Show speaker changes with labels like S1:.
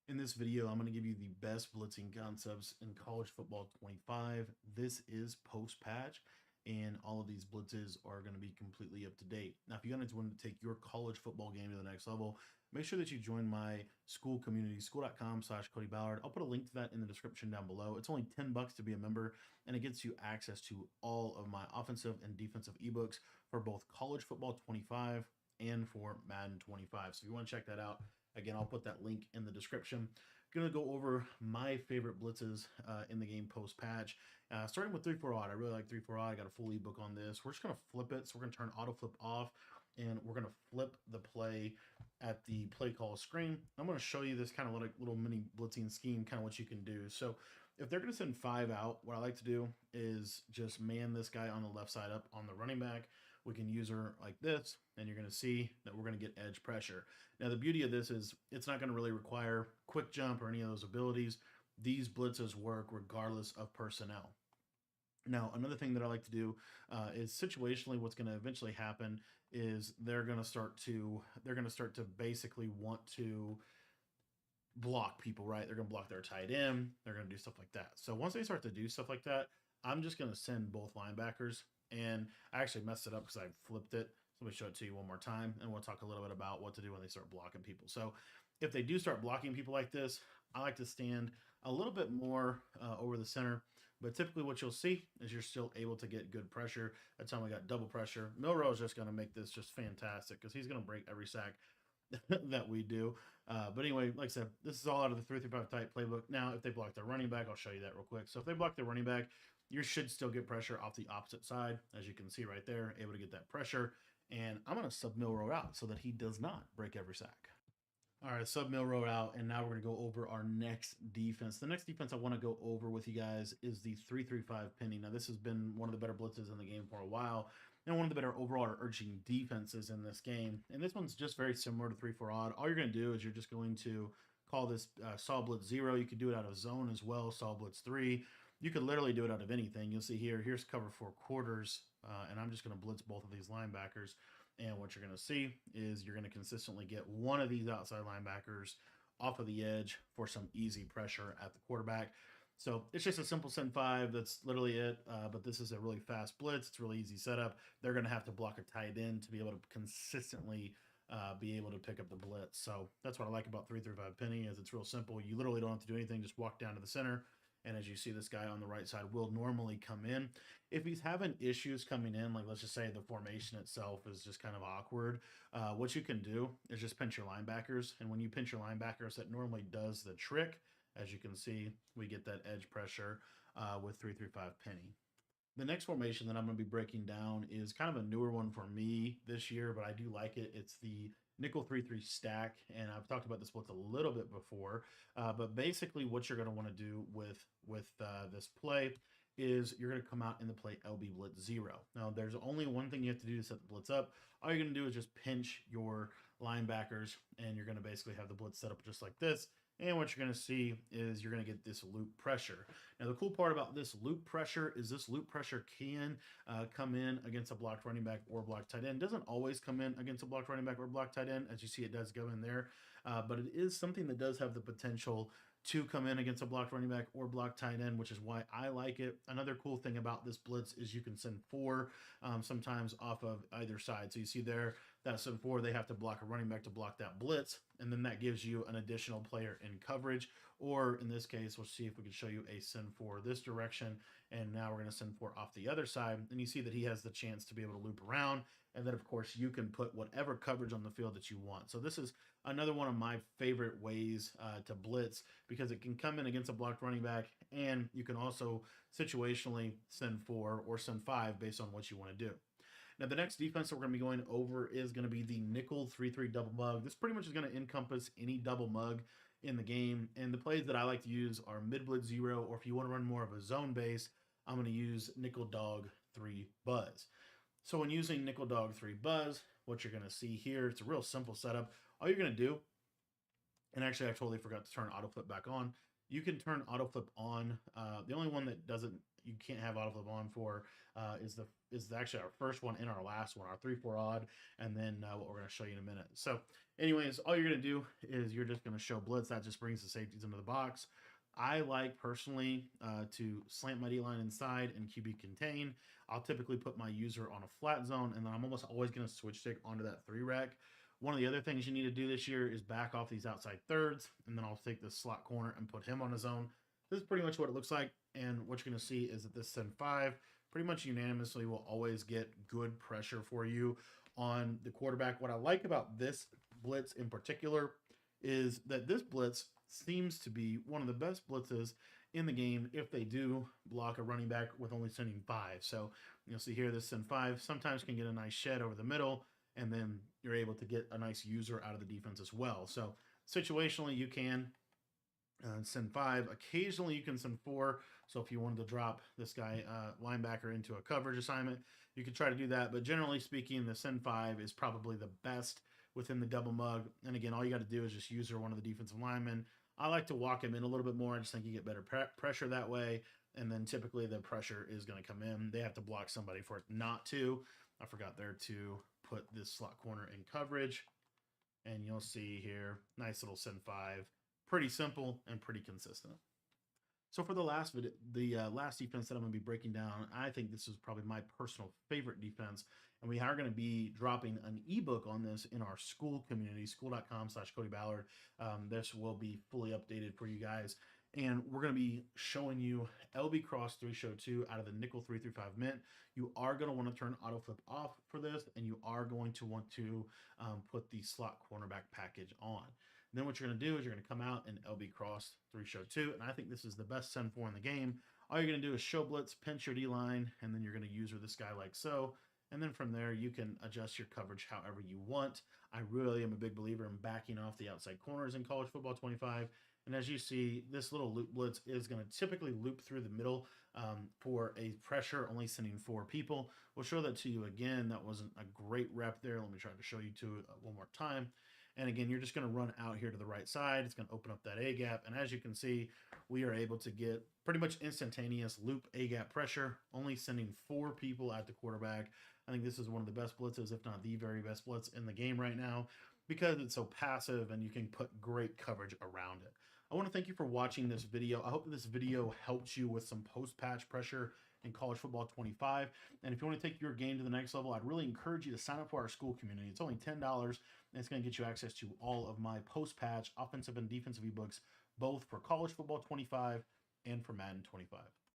S1: In this video, I'm going to give you the best blitzing concepts in college football 25. This is post patch, and all of these blitzes are going to be completely up to date. Now, if you guys want to take your college football game to the next level, make sure that you join my school community, school.com/Cody Ballard. I'll put a link to that in the description down below. It's only $10 to be a member, and it gets you access to all of my offensive and defensive ebooks for both college football 25 and for Madden 25. So if you want to check that out, again, I'll put that link in the description. I'm going to go over my favorite blitzes in the game post-patch. Starting with 3-4 odd. I really like 3-4 odd. I got a full ebook on this. We're just going to flip it. So we're going to turn auto flip off, and we're going to flip the play at the play call screen. I'm going to show you this kind of little mini blitzing scheme, kind of what you can do. So if they're going to send 5 out, what I like to do is just man this guy on the left side up on the running back. We can use her like this, and you're going to see that we're going to get edge pressure. Now, the beauty of this is it's not going to really require quick jump or any of those abilities. These blitzes work regardless of personnel. Now, another thing that I like to do is situationally what's going to eventually happen is they're going to start to basically want to block people, right? They're going to block their tight end. They're going to do stuff like that. So once they start to do stuff like that, I'm just going to send both linebackers. And I actually messed it up because I flipped it. So let me show it to you one more time, and we'll talk a little bit about what to do when they start blocking people. So if they do start blocking people like this, I like to stand a little bit more over the center. But typically what you'll see is you're still able to get good pressure. That time we got double pressure. Milrow is just going to make this just fantastic because he's going to break every sack that we do. But anyway, like I said, this is all out of the 3-5 type playbook. Now, if they block their running back, I'll show you that real quick. So if they block their running back, you should still get pressure off the opposite side, as you can see right there, able to get that pressure. And I'm going to sub Milrow out so that he does not break every sack. All right, sub Milrow out, and now we're going to go over our next defense. The next defense I want to go over with you guys is the 3-3-5 penny. Now, this has been one of the better blitzes in the game for a while, and one of the better overall urging defenses in this game. And this one's just very similar to 3-4 odd. All you're going to do is you're just going to call this saw blitz 0. You could do it out of zone as well, saw blitz 3. You could literally do it out of anything. You'll see here's cover 4 quarters, and I'm just going to blitz both of these linebackers. And what you're going to see is you're going to consistently get one of these outside linebackers off of the edge for some easy pressure at the quarterback. So it's just a simple send 5. That's literally it. But this is a really fast blitz. It's a really easy setup. They're going to have to block a tight end to be able to consistently be able to pick up the blitz. So that's what I like about 3-5 penny is it's real simple. You literally don't have to do anything. Just walk down to the center. And as you see, this guy on the right side will normally come in. If he's having issues coming in, like let's just say the formation itself is just kind of awkward, what you can do is just pinch your linebackers. And when you pinch your linebackers, that normally does the trick. As you can see, we get that edge pressure with 3-5 penny. The next formation that I'm going to be breaking down is kind of a newer one for me this year, but I do like it. It's the nickel 3-3 stack, and I've talked about this blitz a little bit before, but basically what you're going to want to do with this play is you're going to come out in the play LB blitz 0. Now there's only one thing you have to do to set the blitz up. All you're going to do is just pinch your linebackers, and you're going to basically have the blitz set up just like this. And what you're going to see is you're going to get this loop pressure. Now, the cool part about this loop pressure is this loop pressure can come in against a blocked running back or blocked tight end. It doesn't always come in against a blocked running back or blocked tight end. As you see, it does go in there. But it is something that does have the potential to come in against a blocked running back or blocked tight end, which is why I like it. Another cool thing about this blitz is you can send 4 sometimes off of either side. So you see there, that send 4, they have to block a running back to block that blitz, and then that gives you an additional player in coverage. Or in this case, we'll see if we can show you a send 4 this direction, and now we're going to send 4 off the other side, and you see that he has the chance to be able to loop around, and then of course you can put whatever coverage on the field that you want. So this is another one of my favorite ways to blitz, because it can come in against a blocked running back, and you can also situationally send 4 or send 5 based on what you want to do. Now, the next defense that we're going to be going over is going to be the nickel 3-3 double mug. This pretty much is going to encompass any double mug in the game. And the plays that I like to use are mid blitz 0, or if you want to run more of a zone base, I'm going to use nickel dog 3 buzz. So when using nickel dog 3 buzz, what you're going to see here, it's a real simple setup. All you're going to do, and actually I totally forgot to turn auto flip back on. You can turn auto flip on. The only one that doesn't you can't have auto flip on for is actually our first one and our last one, our 3-4 odd, and then what we're going to show you in a minute. So, anyways, all you're going to do is you're just going to show blitz. That just brings the safeties into the box. I like personally to slant my D line inside and QB contain. I'll typically put my user on a flat zone, and then I'm almost always going to switch stick onto that 3 rec. One of the other things you need to do this year is back off these outside thirds, and then I'll take the slot corner and put him on his own. This is pretty much what it looks like, and what you're going to see is that this send 5 pretty much unanimously will always get good pressure for you on the quarterback. What I like about this blitz in particular is that this blitz seems to be one of the best blitzes in the game if they do block a running back with only sending 5. So you'll see here this send 5 sometimes can get a nice shed over the middle, and then you're able to get a nice user out of the defense as well. So situationally you can send 5. Occasionally you can send 4. So if you wanted to drop this guy linebacker into a coverage assignment, you could try to do that. But generally speaking, the send 5 is probably the best within the double mug. And again, all you got to do is just user one of the defensive linemen. I like to walk him in a little bit more. I just think you get better pressure that way. And then typically the pressure is going to come in. They have to block somebody for it not to. I forgot there to put this slot corner in coverage. And you'll see here, nice little send 5. Pretty simple and pretty consistent. So for the last video, last defense that I'm going to be breaking down, I think this is probably my personal favorite defense. And we are going to be dropping an ebook on this in our school community, school.com/Cody Ballard. This will be fully updated for you guys. And we're going to be showing you LB Cross 3 Show 2 out of the nickel 3-5 mint. You are going to want to turn auto flip off for this, and you are going to want to put the slot cornerback package on. Then what you're going to do is you're going to come out in LB Cross 3 Show 2, and I think this is the best send 4 in the game. All you're going to do is show blitz, pinch your D-line, and then you're going to user this guy like so. And then from there, you can adjust your coverage however you want. I really am a big believer in backing off the outside corners in college football 25. And as you see, this little loop blitz is going to typically loop through the middle for a pressure, only sending 4 people. We'll show that to you again. That wasn't a great rep there. Let me try to show you to one more time. And again, you're just going to run out here to the right side. It's going to open up that A gap. And as you can see, we are able to get pretty much instantaneous loop A gap pressure, only sending 4 people at the quarterback. I think this is one of the best blitzes, if not the very best blitz in the game right now, because it's so passive and you can put great coverage around it. I want to thank you for watching this video. I hope that this video helped you with some post-patch pressure in college football 25. And if you want to take your game to the next level, I'd really encourage you to sign up for our school community. It's only $10, and it's going to get you access to all of my post-patch offensive and defensive ebooks, both for college football 25 and for Madden 25.